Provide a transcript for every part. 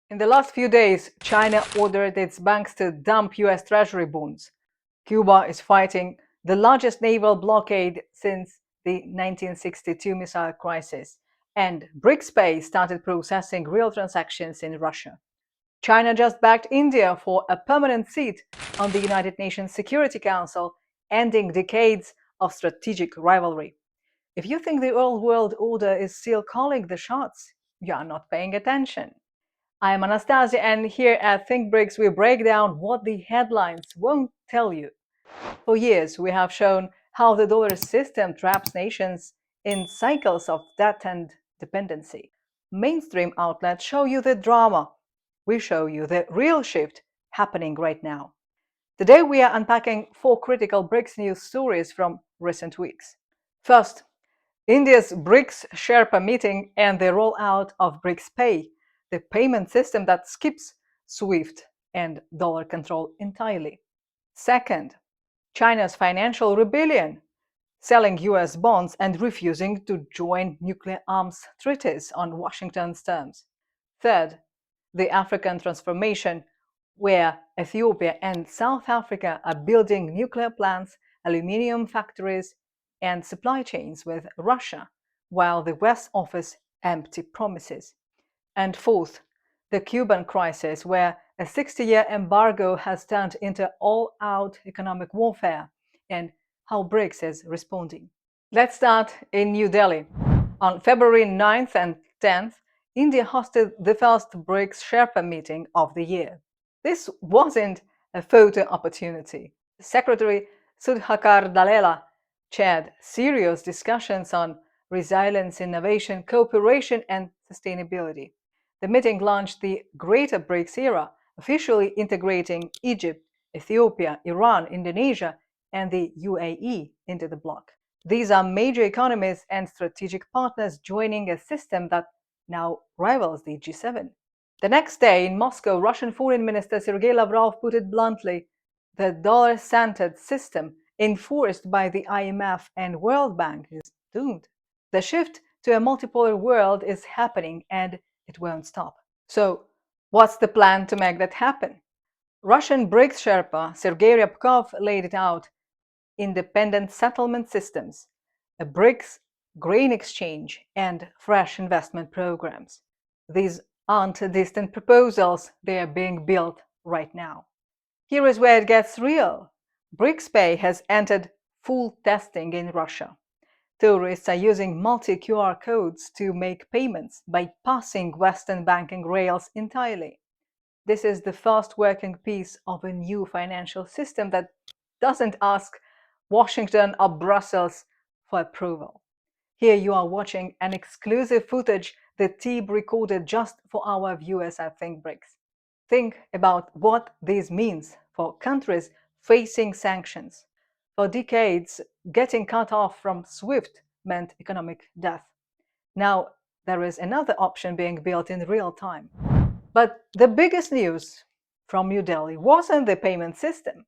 In the last few days, China ordered its banks to dump US Treasury bonds. Cuba is fighting the largest naval blockade since the 1962 missile crisis, and BRICS Pay started processing real transactions in Russia. China just backed India for a permanent seat on the United Nations Security Council, ending decades of strategic rivalry. If you think the old world order is still calling the shots, you are not paying attention. I'm Anastasia, and here at Think BRICS, we break down what the headlines won't tell you. For years, we have shown how the dollar system traps nations in cycles of debt and dependency. Mainstream outlets show you the drama. We show you the real shift happening right now. Today, we are unpacking 4 critical BRICS news stories from recent weeks. First, India's BRICS Sherpa meeting and the rollout of BRICS Pay, the payment system that skips SWIFT and dollar control entirely. Second, China's financial rebellion, selling US bonds and refusing to join nuclear arms treaties on Washington's terms. Third, the African transformation, where Ethiopia and South Africa are building nuclear plants, aluminium factories, and supply chains with Russia, while the West offers empty promises. And fourth, the Cuban crisis, where a 60-year embargo has turned into all-out economic warfare, and how BRICS is responding. Let's start in New Delhi. On February 9th and 10th, India hosted the first BRICS Sherpa meeting of the year. This wasn't a photo opportunity. Secretary Sudhakar Dallela chaired serious discussions on resilience, innovation, cooperation, and sustainability. The meeting launched the Greater BRICS era, officially integrating Egypt, Ethiopia, Iran, Indonesia, and the UAE into the bloc. These are major economies and strategic partners joining a system that now rivals the G7. The next day in Moscow, Russian Foreign Minister Sergey Lavrov put it bluntly: the dollar-centered system enforced by the IMF and World Bank is doomed. The shift to a multipolar world is happening and it won't stop. So, what's the plan to make that happen? Russian BRICS Sherpa Sergey Ryabkov laid it out: independent settlement systems, a BRICS grain exchange, and fresh investment programs. These aren't distant proposals, they are being built right now. Here is where it gets real. BRICS Pay has entered full testing in Russia. Tourists are using multi-QR codes to make payments, bypassing Western banking rails entirely. This is the first working piece of a new financial system that doesn't ask Washington or Brussels for approval. Here you are watching an exclusive footage the team recorded just for our viewers at Think BRICS. Think about what this means for countries facing sanctions. For decades, getting cut off from SWIFT meant economic death. Now, there is another option being built in real time. But the biggest news from New Delhi wasn't the payment system.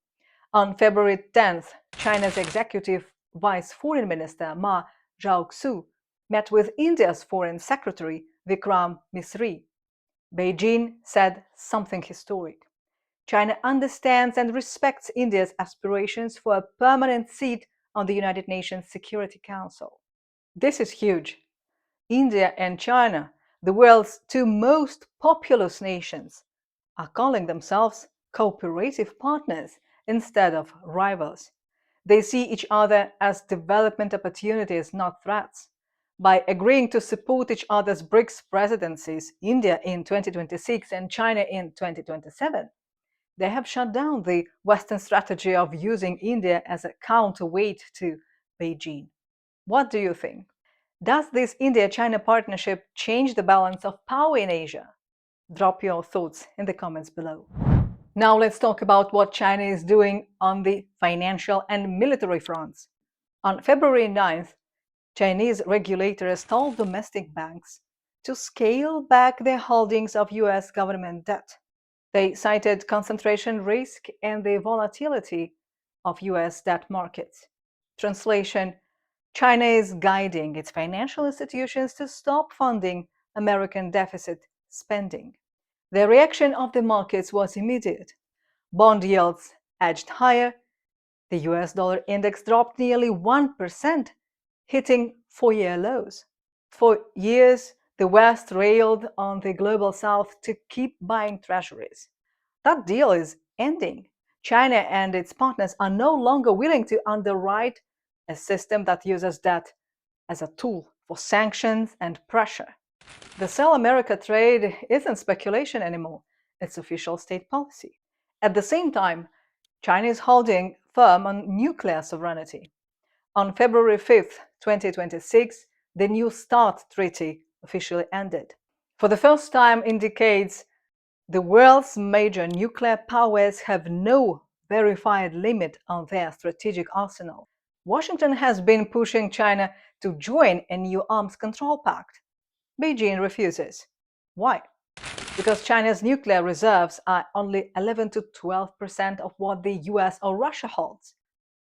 On February 10th, China's executive vice foreign minister Ma Zhaoxu met with India's foreign secretary Vikram Misri. Beijing said something historic. China understands and respects India's aspirations for a permanent seat on the United Nations Security Council. This is huge. India and China, the world's 2 most populous nations, are calling themselves cooperative partners instead of rivals. They see each other as development opportunities, not threats. By agreeing to support each other's BRICS presidencies, India in 2026 and China in 2027, they have shut down the Western strategy of using India as a counterweight to Beijing. What do you think? Does this India-China partnership change the balance of power in Asia? Drop your thoughts in the comments below. Now let's talk about what China is doing on the financial and military fronts. On February 9th, Chinese regulators told domestic banks to scale back their holdings of US government debt. They cited concentration risk and the volatility of US debt markets. Translation: China is guiding its financial institutions to stop funding American deficit spending. The reaction of the markets was immediate. Bond yields edged higher, the US dollar index dropped nearly 1%, hitting four-year lows. For years, the West railed on the global South to keep buying treasuries. That deal is ending. China and its partners are no longer willing to underwrite a system that uses debt as a tool for sanctions and pressure. The Sell America trade isn't speculation anymore, it's official state policy. At the same time, China is holding firm on nuclear sovereignty. On February 5th, 2026, the New START treaty officially ended. For the first time in decades, the world's major nuclear powers have no verified limit on their strategic arsenal. Washington has been pushing China to join a new arms control pact. Beijing refuses. Why? Because China's nuclear reserves are only 11 to 12% of what the US or Russia holds.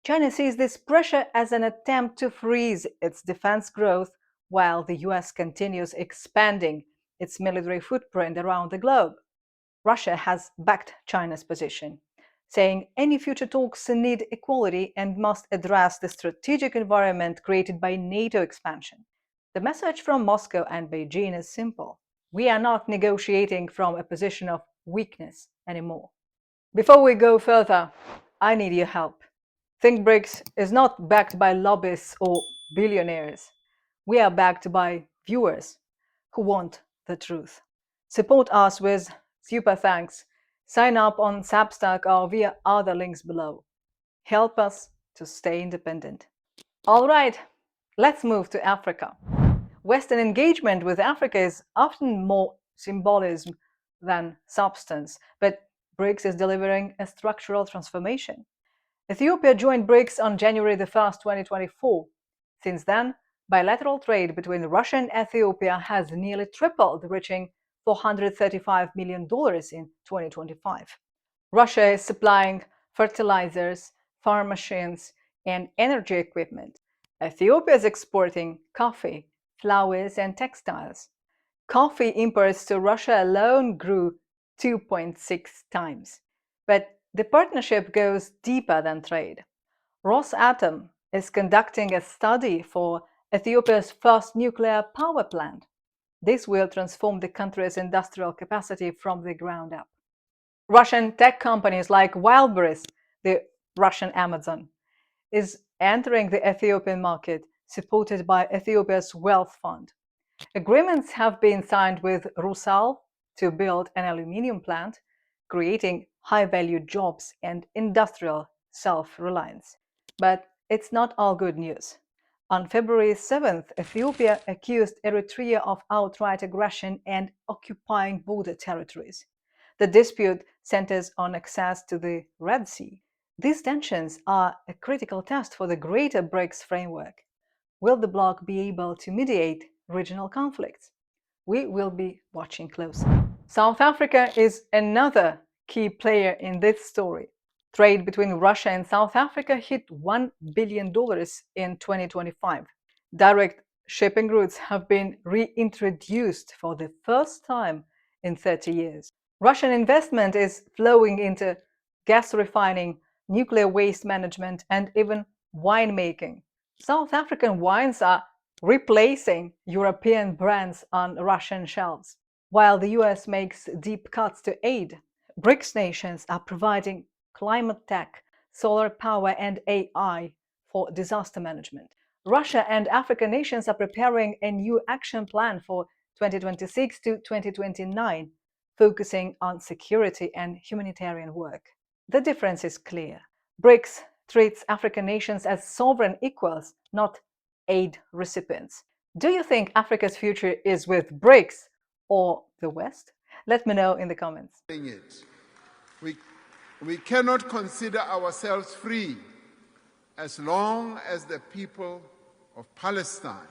China sees this pressure as an attempt to freeze its defense growth while the US continues expanding its military footprint around the globe. Russia has backed China's position, saying any future talks need equality and must address the strategic environment created by NATO expansion. The message from Moscow and Beijing is simple. We are not negotiating from a position of weakness anymore. Before we go further, I need your help. Think BRICS is not backed by lobbyists or billionaires. We are backed by viewers who want the truth. Support us with super thanks. Sign up on Substack or via other links below. Help us to stay independent. All right, let's move to Africa. Western engagement with Africa is often more symbolism than substance, but BRICS is delivering a structural transformation. Ethiopia joined BRICS on January 1st, 2024. Since then, bilateral trade between Russia and Ethiopia has nearly tripled, reaching $435 million in 2025. Russia is supplying fertilizers, farm machines, and energy equipment. Ethiopia is exporting coffee, flowers, and textiles. Coffee imports to Russia alone grew 2.6 times. But the partnership goes deeper than trade. Rosatom is conducting a study for Ethiopia's first nuclear power plant. This will transform the country's industrial capacity from the ground up. Russian tech companies like Wildberries, the Russian Amazon, is entering the Ethiopian market, supported by Ethiopia's Wealth Fund. Agreements have been signed with Rusal to build an aluminium plant, creating high-value jobs and industrial self-reliance. But it's not all good news. On February 7th, Ethiopia accused Eritrea of outright aggression and occupying border territories. The dispute centers on access to the Red Sea. These tensions are a critical test for the Greater BRICS framework. Will the bloc be able to mediate regional conflicts? We will be watching closely. South Africa is another key player in this story. Trade between Russia and South Africa hit $1 billion in 2025. Direct shipping routes have been reintroduced for the first time in 30 years. Russian investment is flowing into gas refining, nuclear waste management, and even winemaking. South African wines are replacing European brands on Russian shelves. While the US makes deep cuts to aid, BRICS nations are providing climate tech, solar power, and AI for disaster management. Russia and African nations are preparing a new action plan for 2026 to 2029, focusing on security and humanitarian work. The difference is clear. BRICS treats African nations as sovereign equals, not aid recipients. Do you think Africa's future is with BRICS or the West? Let me know in the comments. We cannot consider ourselves free as long as the people of Palestine,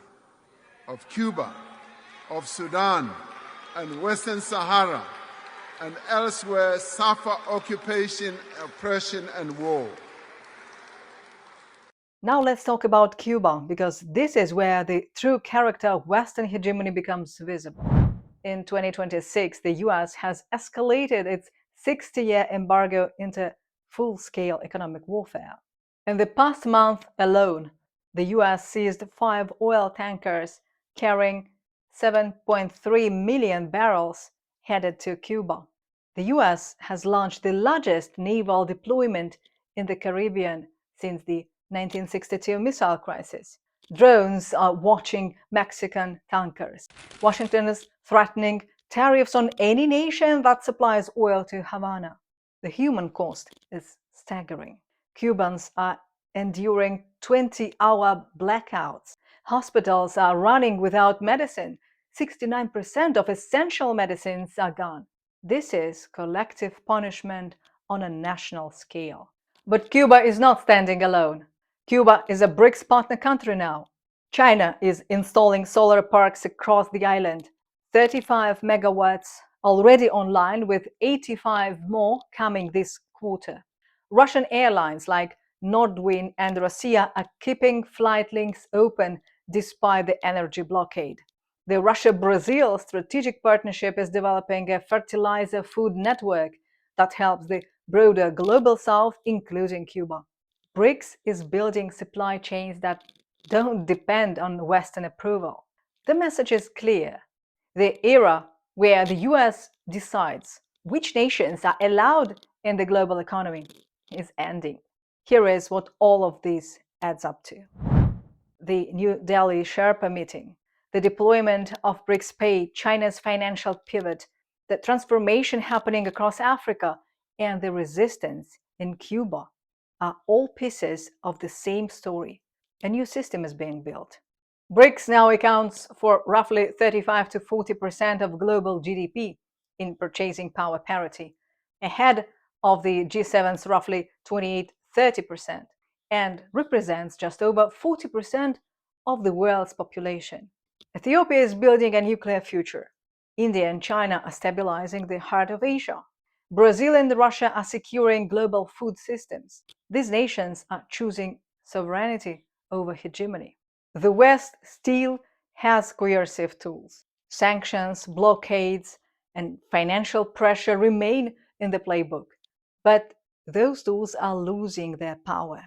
of Cuba, of Sudan, and Western Sahara, and elsewhere suffer occupation, oppression, and war. Now let's talk about Cuba, because this is where the true character of Western hegemony becomes visible. in 2026, the US has escalated its 60-year embargo into full-scale economic warfare. In the past month alone, the US seized 5 oil tankers carrying 7.3 million barrels headed to Cuba. The US has launched the largest naval deployment in the Caribbean since the 1962 missile crisis. Drones are watching Mexican tankers. Washington is threatening tariffs on any nation that supplies oil to Havana. The human cost is staggering. Cubans are enduring 20-hour blackouts. Hospitals are running without medicine. 69% of essential medicines are gone. This is collective punishment on a national scale. But Cuba is not standing alone. Cuba is a BRICS partner country now. China is installing solar parks across the island. 35 megawatts already online, with 85 more coming this quarter. Russian airlines like Nordwind and Russia are keeping flight links open despite the energy blockade. The Russia-Brazil strategic partnership is developing a fertilizer food network that helps the broader global south, including Cuba. BRICS is building supply chains that don't depend on Western approval. The message is clear. The era where the US decides which nations are allowed in the global economy is ending. Here is what all of this adds up to. The New Delhi Sherpa meeting, the deployment of BRICS Pay, China's financial pivot, the transformation happening across Africa, and the resistance in Cuba are all pieces of the same story. A new system is being built. BRICS now accounts for roughly 35 to 40% of global GDP in purchasing power parity, ahead of the G7's roughly 28-30%, and represents just over 40% of the world's population. Ethiopia is building a nuclear future. India and China are stabilizing the heart of Asia. Brazil and Russia are securing global food systems. These nations are choosing sovereignty over hegemony. The West still has coercive tools. Sanctions, blockades, and financial pressure remain in the playbook, but those tools are losing their power.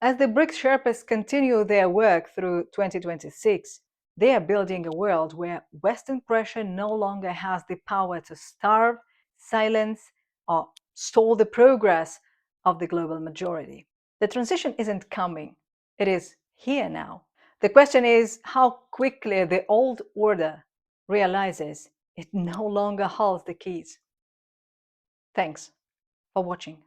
As the BRICS Sherpas continue their work through 2026, they are building a world where Western pressure no longer has the power to starve, silence, or stall the progress of the global majority. The transition isn't coming, it is here now. The question is how quickly the old order realizes it no longer holds the keys. Thanks for watching.